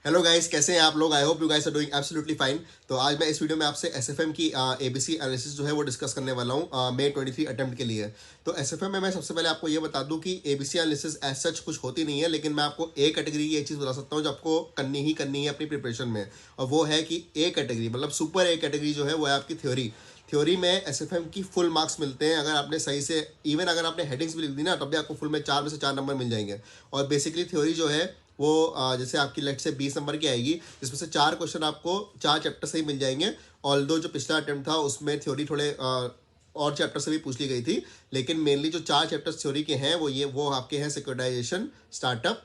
Hello guys, कैसे हैं आप लोग। I hope you guys are doing absolutely fine. तो आज मैं इस वीडियो में आपसे एसएफएम की एबीसी एनालिसिस जो है वो डिस्कस करने वाला हूँ May 23 अटेम्प्ट के लिए। तो एसएफएम में मैं सबसे पहले आपको ये बता दूं कि एबीसी एनालिसिस एज सच कुछ होती नहीं है, लेकिन मैं आपको ए कैटेगरी की एक चीज़ बता सकता हूँ जो आपको करनी ही करनी है अपनी प्रिपरेशन में। और वो है कि ए कैटेगरी मतलब सुपर ए कैटेगरी जो है वो है आपकी थ्योरी में एसएफएम की फुल मार्क्स मिलते हैं। अगर आपने सही से इवन अगर आपने हेडिंग्स भी लिख दी ना तब भी आपको फुल में 4 में से 4 नंबर मिल जाएंगे। और बेसिकली थ्योरी जो है वो जैसे आपकी लेट से 20 नंबर की आएगी, जिसमें से 4 क्वेश्चन आपको 4 चैप्टर से ही मिल जाएंगे। ऑल्दो जो पिछला अटेम्प्ट था उसमें थ्योरी थोड़े और चैप्टर से भी पूछ ली गई थी, लेकिन मेनली जो 4 चैप्टर्स थ्योरी के हैं वो आपके हैं सिक्योरिटाइजेशन, स्टार्टअप,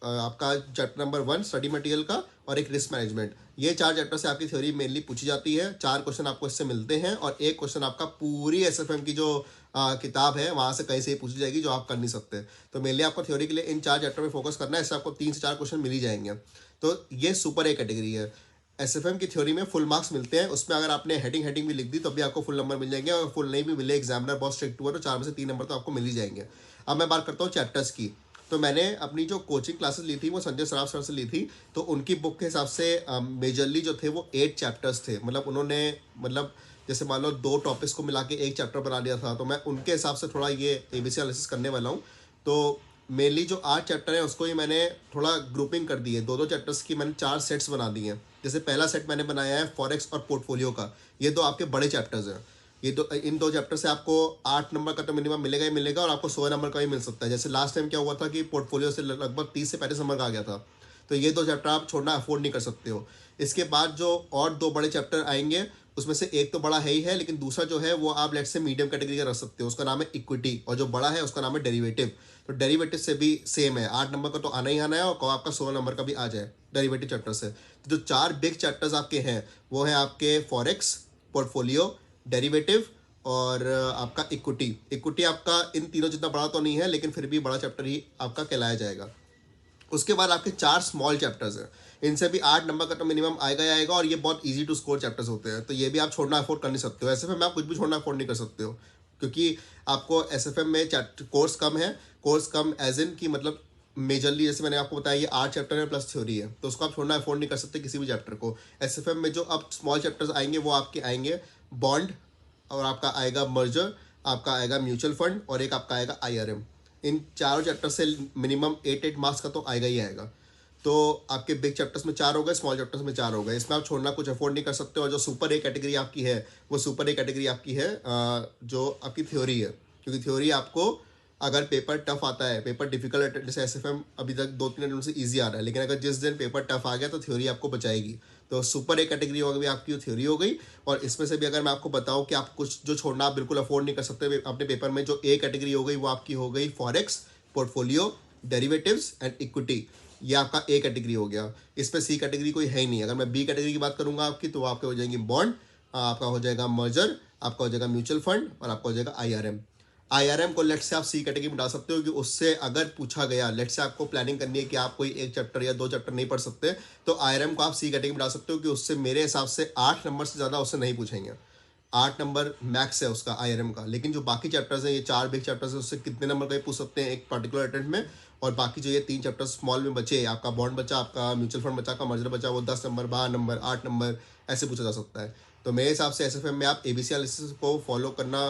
आपका चैप्टर नंबर 1 स्टडी मटेरियल का, और एक रिस्क मैनेजमेंट। ये 4 चैप्टर से आपकी थ्योरी मेनली पूछी जाती है। 4 क्वेश्चन आपको इससे मिलते हैं और एक क्वेश्चन आपका पूरी एसएफएम की जो किताब है वहाँ से कहीं से ही पूछी जाएगी जो आप कर नहीं सकते। तो मेनली आपको थ्योरी के लिए इन 4 चैप्टर में फोकस करना है। इससे आपको 3 से 4 क्वेश्चन मिल ही जाएंगे। तो ये सुपर ए कैटेगरी है। एसएफएम की थ्योरी में फुल मार्क्स मिलते हैं। उसमें अगर आपने हेडिंग भी लिख दी तो भी आपको फुल नंबर मिल जाएंगे, और फुल नहीं भी मिले, एग्जामिनर बहुत स्ट्रिक्ट हुआ तो 4 में से 3 नंबर तो आपको मिल ही जाएंगे। अब मैं बात करता हूँ चैप्टर्स की। तो मैंने अपनी जो कोचिंग क्लासेस ली थी वो संजय सराफ सर से ली थी। तो उनकी बुक के हिसाब से मेजरली जो थे वो 8 चैप्टर्स थे। मतलब उन्होंने जैसे मान लो 2 टॉपिक्स को मिला के एक चैप्टर बना दिया था। तो मैं उनके हिसाब से थोड़ा ये एबीसी एनालिसिस करने वाला हूँ। तो मेनली जो 8 चैप्टर है उसको ही मैंने थोड़ा ग्रुपिंग कर दी है। 2-2 चैप्टर्स की मैंने 4 सेट्स बना दी हैं। जैसे पहला सेट मैंने बनाया है फॉरेक्स और पोर्टफोलियो का। ये 2 आपके बड़े चैप्टर्स हैं। इन 2 चैप्टर से आपको 8 नंबर का तो मिनिमम मिलेगा ही मिलेगा, और आपको 100 नंबर का भी मिल सकता है। जैसे लास्ट टाइम क्या हुआ था कि पोर्टफोलियो से लगभग 30 से 35 नंबर का आ गया था। तो ये 2 चैप्टर आप छोड़ना अफोर्ड नहीं कर सकते हो। इसके बाद जो और 2 बड़े चैप्टर आएंगे उसमें से एक तो बड़ा है ही है, लेकिन दूसरा जो है वो आप लेट से मीडियम कैटेगरी का रख सकते हो। उसका नाम है इक्विटी, और जो बड़ा है उसका नाम है डेरिवेटिव। तो डेरिवेटिव से भी सेम है, 8 नंबर का तो आना ही आना है, और आपका 16 नंबर का भी आ जाए डेरिवेटिव चैप्टर से। तो जो 4 बिग चैप्टर्स आपके हैं वो है आपके फॉरेक्स, पोर्टफोलियो, डेरिवेटिव और आपका इक्विटी आपका इन तीनों जितना बड़ा तो नहीं है, लेकिन फिर भी बड़ा चैप्टर ही आपका कहलाया जाएगा। उसके बाद आपके 4 स्मॉल चैप्टर्स हैं। इनसे भी 8 नंबर का तो मिनिमम आएगा ही आएगा, और ये बहुत इजी टू स्कोर चैप्टर्स होते हैं। तो ये भी आप छोड़ना अफोर्ड कर नहीं सकते हो। एसएफएम में आप कुछ भी छोड़ना अफोर्ड नहीं कर सकते हो, क्योंकि आपको एसएफएम में कोर्स कम है। कोर्स कम एज इन की मतलब मेजरली जैसे मैंने आपको बताया ये 8 चैप्टर है प्लस थ्योरी है, तो उसको आप छोड़ना अफोर्ड नहीं कर सकते किसी भी चैप्टर को। एसएफएम में जो अब स्मॉल चैप्टर्स आएंगे वो आपके आएंगे बॉन्ड, और आपका आएगा मर्जर, आपका आएगा म्यूचुअल फंड, और एक आपका आएगा आईआरएम। इन चारों चैप्टर से मिनिमम 8 मार्क्स का तो आएगा ही आएगा। तो आपके बिग चैप्टर्स में 4 हो गए, स्मॉल चैप्टर्स में 4 हो गए। इसमें आप छोड़ना कुछ अफोर्ड नहीं कर सकते। और जो सुपर ए कैटेगरी आपकी है वो सुपर ए कैटेगरी आपकी है जो आपकी थ्योरी है। क्योंकि थ्योरी आपको अगर पेपर टफ आता है, पेपर डिफिकल्ट, जैसे एसएफएम अभी तक 2-3 दिन से ईजी आ रहा है, लेकिन अगर जिस दिन पेपर टफ आ गया तो थ्योरी आपको बचाएगी। तो सुपर ए कैटेगरी हो गई आपकी थ्योरी हो गई। और इसमें से भी अगर मैं आपको बताऊं कि आप कुछ जो छोड़ना आप बिल्कुल अफोर्ड नहीं कर सकते अपने पेपर में, जो ए कैटेगरी हो गई वो आपकी हो गई forex, portfolio, derivatives and equity. ये आपका ए कैटेगरी हो गया। इस पर सी कैटेगरी कोई है ही नहीं। अगर मैं बी कैटेगरी की बात करूंगा आपकी, तो आपके हो जाएंगी बॉन्ड, आपका हो जाएगा मर्जर, आपका हो जाएगा म्यूचुअल फंड, और आपका हो जाएगा आईआरएम। आईआरएम को लेट से आप सी कैटेगरी में डाल सकते हो कि उससे अगर पूछा गया, लेट से आपको प्लानिंग करनी है कि आप कोई एक चैप्टर या 2 चैप्टर नहीं पढ़ सकते, तो आईआरएम को आप सी कैटेगरी में डाल सकते हो कि उससे मेरे हिसाब से 8 नंबर से ज़्यादा उससे नहीं पूछेंगे। 8 नंबर मैक्स है उसका आईआरएम का। लेकिन जो बाकी चैप्टर्स हैं, ये 4 बिग चैप्टर्स हैं, उससे कितने नंबर का ही पूछ सकते हैं एक पर्टिकुलर अटेम्प्ट में। और बाकी जो ये 3 चैप्टर स्मॉल में बचे, आपका बॉन्ड बचा, आपका म्यूचुअल फंड बचा, आपका मर्जर बचा, वो 10 नंबर, 12 नंबर, 8 नंबर ऐसे पूछा जा सकता है। तो मेरे हिसाब से एसएफएम में आप एबीसी एनालिसिस को फॉलो करना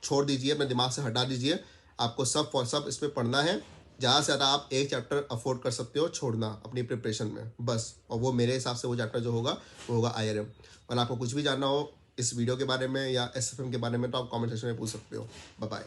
छोड़ दीजिए, अपने दिमाग से हटा दीजिए। आपको सब इस पर पढ़ना है। ज़्यादा से ज़्यादा आप एक चैप्टर अफोर्ड कर सकते हो छोड़ना अपनी प्रिपरेशन में बस। और वो मेरे हिसाब से वो चैप्टर जो होगा वो होगा आईआरएम। और आपको कुछ भी जानना हो इस वीडियो के बारे में या एसएफएम के बारे में तो आप कमेंट सेक्शन में पूछ सकते हो। Bye bye.